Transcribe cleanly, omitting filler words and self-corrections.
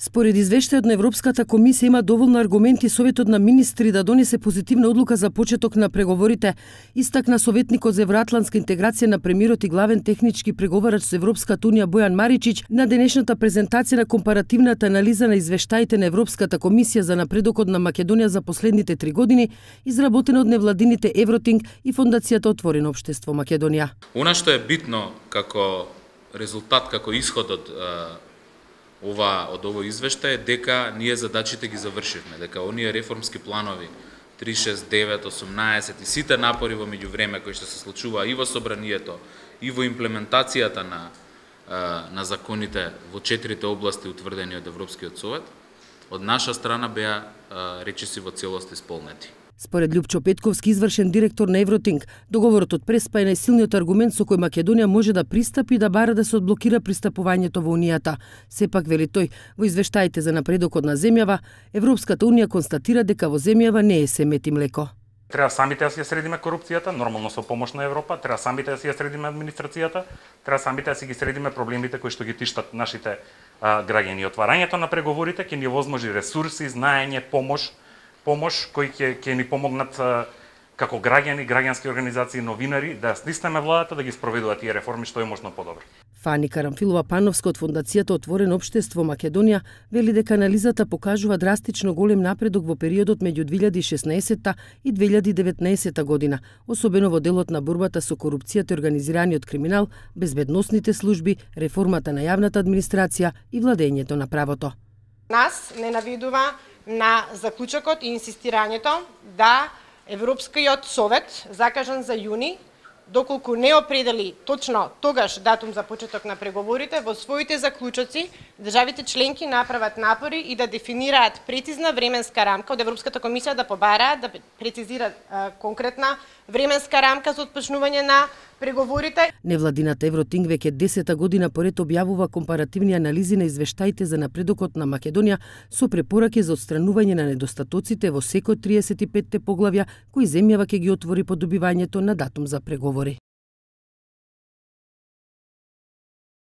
Според извештајот на Европската комисија има доволно аргументи Советот на министри да донесе позитивна одлука за почеток на преговорите, истакна советникот за евроатлантска интеграција на премиерот и главен технички преговарач со Европската унија Бојан Маричич на денешната презентација на компаративната анализа на извештаите на Европската комисија за напредокот на Македонија за последните 3 години, изработена од невладините Евротинг и Фондацијата Отворено општество Македонија. Она што е битно како резултат, како исход од овој извештај е дека ние задачите ги завршивме, дека оние реформски планови 369, 18 и сите напори во меѓувреме кои што се случува и во собранието и во имплементацијата на законите во 4 области утврдени од Европскиот совет, од наша страна беа речиси во целост исполнети. Според Љупчо Петковски, извршен директор на Евротинг, договорот од Преспа е најсилниот аргумент со кој Македонија може да пристапи и да бара да се одблокира пристапувањето во Унијата. Сепак, вели тој, во извештаите за напредокот на земјава, Европската Унија констатира дека во земјава не е се мет и млеко. Треба самите да си ја средиме корупцијата, нормално со помош на Европа, треба самите да си ја средиме администрацијата, треба самите да си ги средиме проблемите кои што ги тиштат нашите граѓани. Отварањето на преговорите ќе ни возможи ресурси, знаење, помош кои ќе ни помогнат како граѓани, граѓански организации, новинари да стиснеме владата да ги спроведуваат тие реформи што е можно подобро. Фани Карамфилова Пановска од Фондацијата Отворено општество Македонија вели дека анализата покажува драстично голем напредок во периодот меѓу 2016 и 2019 година, особено во делот на борбата со корупцијата и организираниот криминал, безбедносните служби, реформата на јавната администрација и владењето на правото. Нас не наведува на заклучокот и инсистирањето да Европскиот совет, закажан за јуни, доколку не определи точно тогаш датум за почеток на преговорите, во своите заклучоци државите членки направат напори и да дефинираат прецизна временска рамка од Европската комисија, да побараат да прецизираат конкретна временска рамка за отпочнување на преговорите. Невладината Евротинг веќе 10-та година поред објавува компаративни анализи на извештаите за напредокот на Македонија со препораки за отстранување на недостатоците во секој 35 поглавја кои земјава ќе ги отвори по добивањето на датум за преговори.